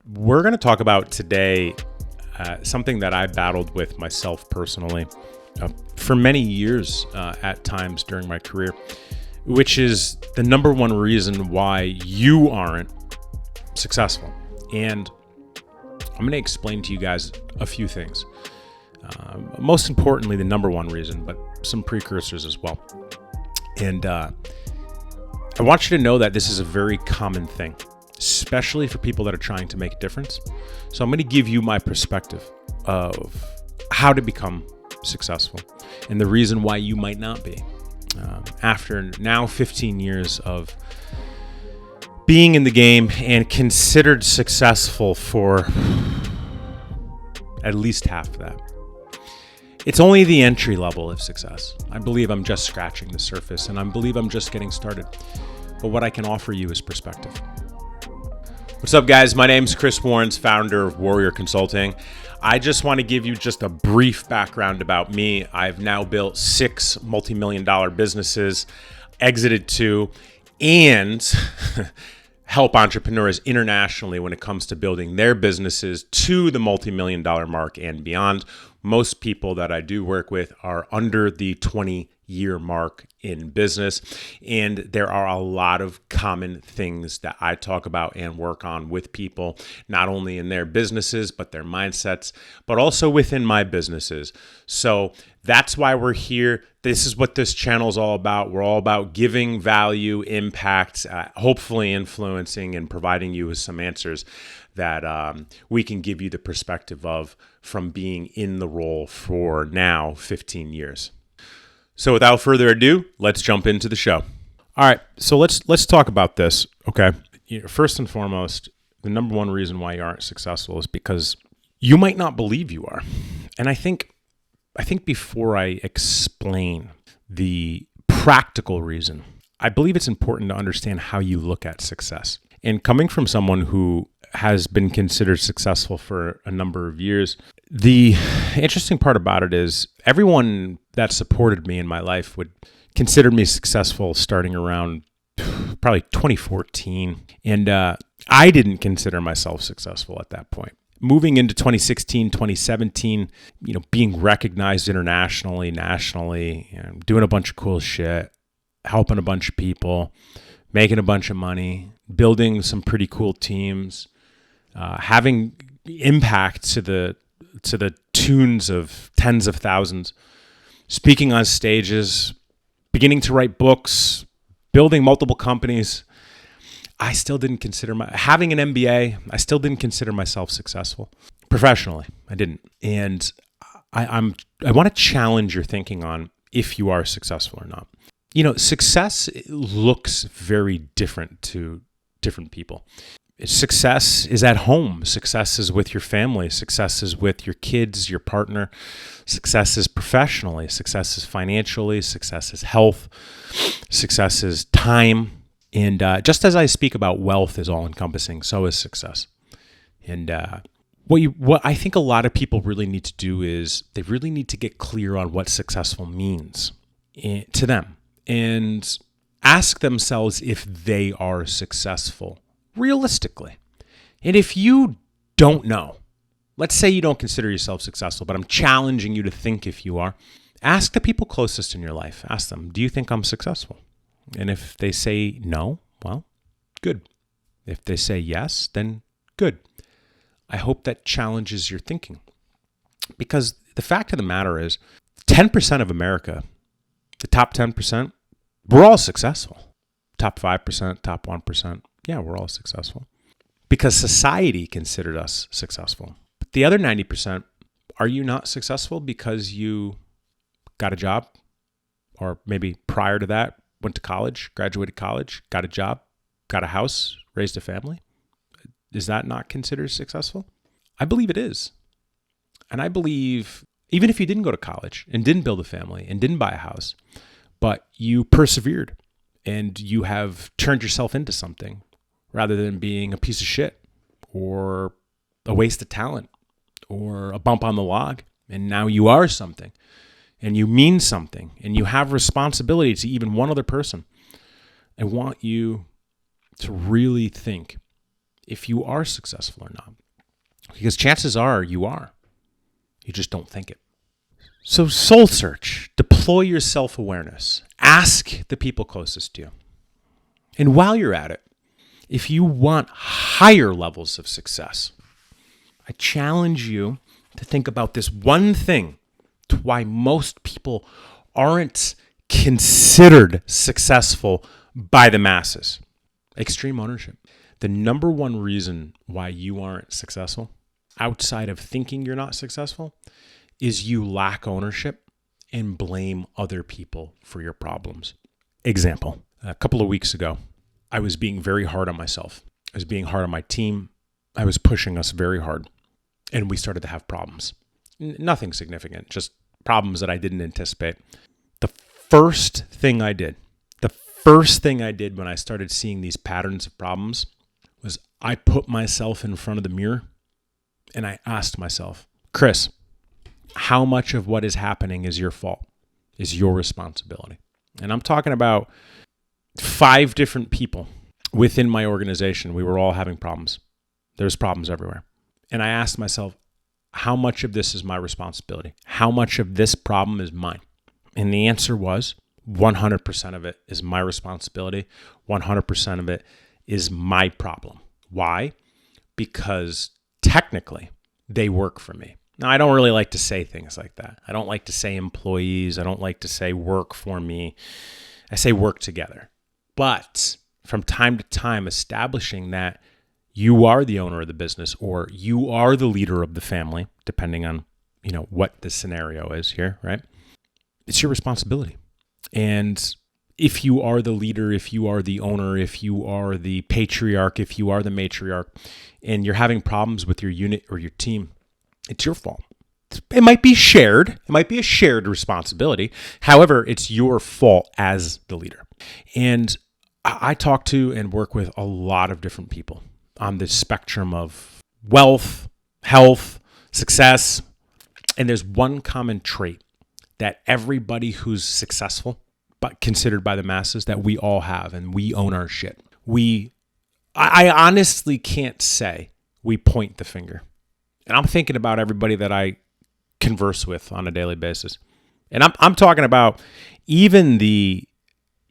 We're going to talk about today something that I battled with myself personally for many years at times during my career, which is the number one reason why you aren't successful. And I'm going to explain to you guys a few things. Most importantly, the number one reason, but some precursors as well. And I want you to know that this is a very common thing, especially for people that are trying to make a difference. So I'm going to give you my perspective of how to become successful and the reason why you might not be. After now 15 years of being in the game and considered successful for at least half of that. It's only the entry level of success. I believe I'm just scratching the surface, and I believe I'm just getting started. But what I can offer you is perspective. What's up, guys? My name's Chris Warrens, founder of Warrior Consulting. I just want to give you just a brief background about me. I've now built 6 multi-million-dollar businesses, exited 2, and help entrepreneurs internationally when it comes to building their businesses to the multi-million-dollar mark and beyond. Most people that I do work with are under the 20-year mark in business, and there are a lot of common things that I talk about and work on with people, not only in their businesses, but their mindsets, but also within my businesses. So that's why we're here. This is what this channel is all about. We're all about giving value, impact, hopefully influencing and providing you with some answers that we can give you the perspective of from being in the role for now 15 years. So without further ado, let's jump into the show. All right, so let's talk about this, okay? First and foremost, the number one reason why you aren't successful is because you might not believe you are. And I think before I explain the practical reason, I believe it's important to understand how you look at success. And coming from someone who has been considered successful for a number of years, the interesting part about it is everyone that supported me in my life would consider me successful starting around probably 2014. And I didn't consider myself successful at that point. Moving into 2016, 2017, being recognized internationally, nationally, doing a bunch of cool shit, helping a bunch of people, making a bunch of money, building some pretty cool teams, having impact to the tunes of tens of thousands, speaking on stages, beginning to write books, building multiple companies. I still didn't consider having an MBA. I still didn't consider myself successful professionally. I didn't, and I want to challenge your thinking on if you are successful or not. Success looks very different to different people. Success is at home. Success is with your family. Success is with your kids, your partner. Success is professionally. Success is financially. Success is health. Success is time. And just as I speak about wealth is all encompassing, so is success. And what I think a lot of people really need to do is they really need to get clear on what successful means to them and ask themselves if they are successful realistically. And if you don't know, let's say you don't consider yourself successful, but I'm challenging you to think if you are, ask the people closest in your life. Ask them, do you think I'm successful? And if they say no, well, good. If they say yes, then good. I hope that challenges your thinking. Because the fact of the matter is, 10% of America, the top 10%, we're all successful. Top 5%, top 1%, yeah, we're all successful. Because society considered us successful. But the other 90%, are you not successful because you got a job? Or maybe prior to that, went to college, graduated college, got a job, got a house, raised a family? Is that not considered successful? I believe it is. And I believe even if you didn't go to college and didn't build a family and didn't buy a house, but you persevered and you have turned yourself into something rather than being a piece of shit or a waste of talent or a bump on the log, and now you are something. And you mean something, and you have responsibility to even one other person. I want you to really think if you are successful or not. Because chances are you are. You just don't think it. So soul search, deploy your self-awareness. Ask the people closest to you. And while you're at it, if you want higher levels of success, I challenge you to think about this one thing to why most people aren't considered successful by the masses. Extreme ownership. The number one reason why you aren't successful, outside of thinking you're not successful, is you lack ownership and blame other people for your problems. Example, a couple of weeks ago, I was being very hard on myself. I was being hard on my team. I was pushing us very hard. And we started to have problems. Nothing significant, just problems that I didn't anticipate. The first thing I did when I started seeing these patterns of problems was I put myself in front of the mirror and I asked myself, Chris, how much of what is happening is your fault, is your responsibility? And I'm talking about 5 different people within my organization. We were all having problems. There's problems everywhere. And I asked myself, how much of this is my responsibility? How much of this problem is mine? And the answer was 100% of it is my responsibility. 100% of it is my problem. Why? Because technically they work for me. Now, I don't really like to say things like that. I don't like to say employees. I don't like to say work for me. I say work together. But from time to time, establishing that you are the owner of the business or you are the leader of the family, depending on, what the scenario is here, right? It's your responsibility. And if you are the leader, if you are the owner, if you are the patriarch, if you are the matriarch, and you're having problems with your unit or your team, it's your fault. It might be shared. It might be a shared responsibility. However, it's your fault as the leader. And I talk to and work with a lot of different people on the spectrum of wealth, health, success. And there's one common trait that everybody who's successful, but considered by the masses, that we all have, and we own our shit. I honestly can't say we point the finger. And I'm thinking about everybody that I converse with on a daily basis. And I'm talking about even the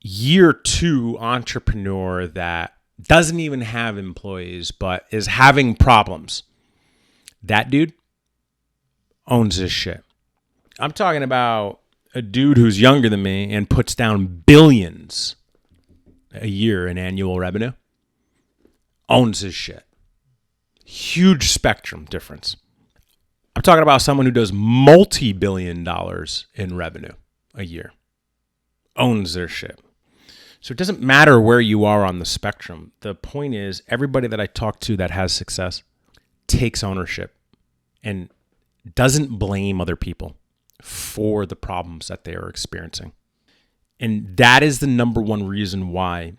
year 2 entrepreneur that doesn't even have employees, but is having problems. That dude owns his shit. I'm talking about a dude who's younger than me and puts down billions a year in annual revenue. Owns his shit. Huge spectrum difference. I'm talking about someone who does multi-billion dollars in revenue a year. Owns their shit. So it doesn't matter where you are on the spectrum. The point is, everybody that I talk to that has success takes ownership and doesn't blame other people for the problems that they are experiencing. And that is the number one reason why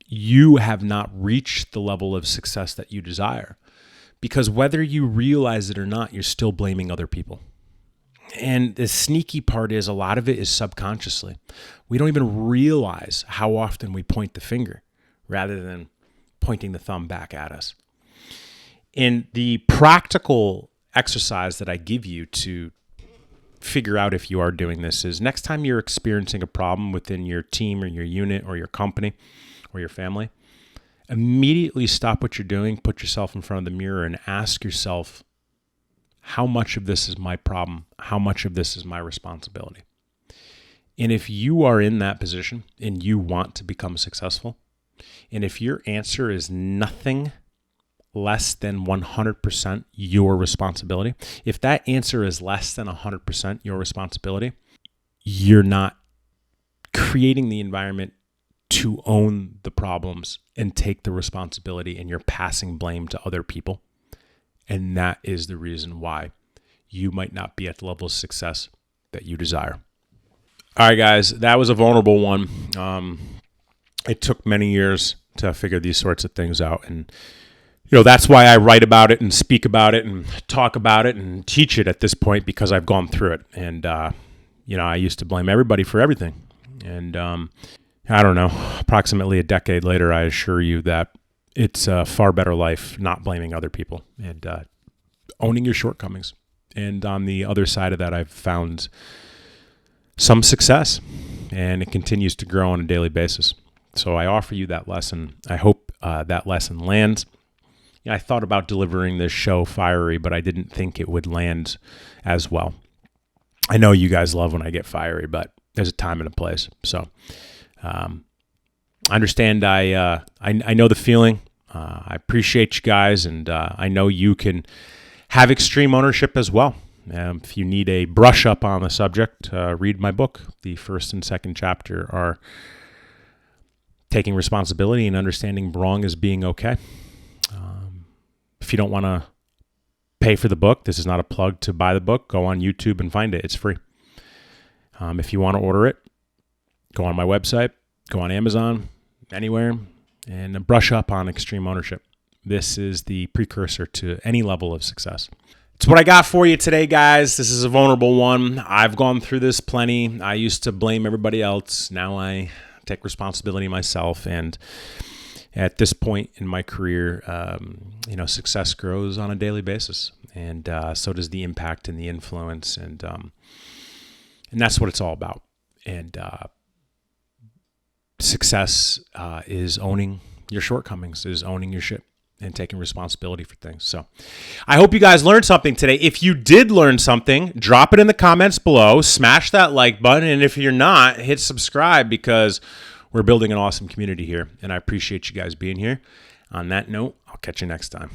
you have not reached the level of success that you desire. Because whether you realize it or not, you're still blaming other people. And the sneaky part is a lot of it is subconsciously. We don't even realize how often we point the finger rather than pointing the thumb back at us. And the practical exercise that I give you to figure out if you are doing this is, next time you're experiencing a problem within your team or your unit or your company or your family, immediately stop what you're doing, put yourself in front of the mirror and ask yourself, how much of this is my problem? How much of this is my responsibility? And if you are in that position and you want to become successful, and if your answer is nothing less than 100% your responsibility, if that answer is less than 100% your responsibility, you're not creating the environment to own the problems and take the responsibility, and you're passing blame to other people. And that is the reason why you might not be at the level of success that you desire. All right, guys, that was a vulnerable one. It took many years to figure these sorts of things out. And, that's why I write about it and speak about it and talk about it and teach it at this point, because I've gone through it. And, I used to blame everybody for everything. And, I don't know, approximately a decade later, I assure you that It's a far better life not blaming other people and owning your shortcomings. And on the other side of that, I've found some success, and it continues to grow on a daily basis. So I offer you that lesson. I hope that lesson lands. I thought about delivering this show fiery, but I didn't think it would land as well. I know you guys love when I get fiery, but there's a time and a place. So I understand. I know the feeling. I appreciate you guys, and I know you can have extreme ownership as well. If you need a brush up on the subject, read my book. The first and second chapter are taking responsibility and understanding wrong as being okay. If you don't want to pay for the book, this is not a plug to buy the book. Go on YouTube and find it. It's free. If you want to order it, go on my website, go on Amazon, anywhere, and brush up on extreme ownership. This is the precursor to any level of success. It's what I got for you today, guys. This is a vulnerable one. I've gone through this plenty. I used to blame everybody else. Now I take responsibility myself. And at this point in my career, success grows on a daily basis. And so does the impact and the influence. And that's what it's all about. And success is owning your shortcomings, is owning your shit, and taking responsibility for things. So I hope you guys learned something today. If you did learn something, drop it in the comments below, smash that like button. And if you're not, hit subscribe, because we're building an awesome community here. And I appreciate you guys being here. On that note, I'll catch you next time.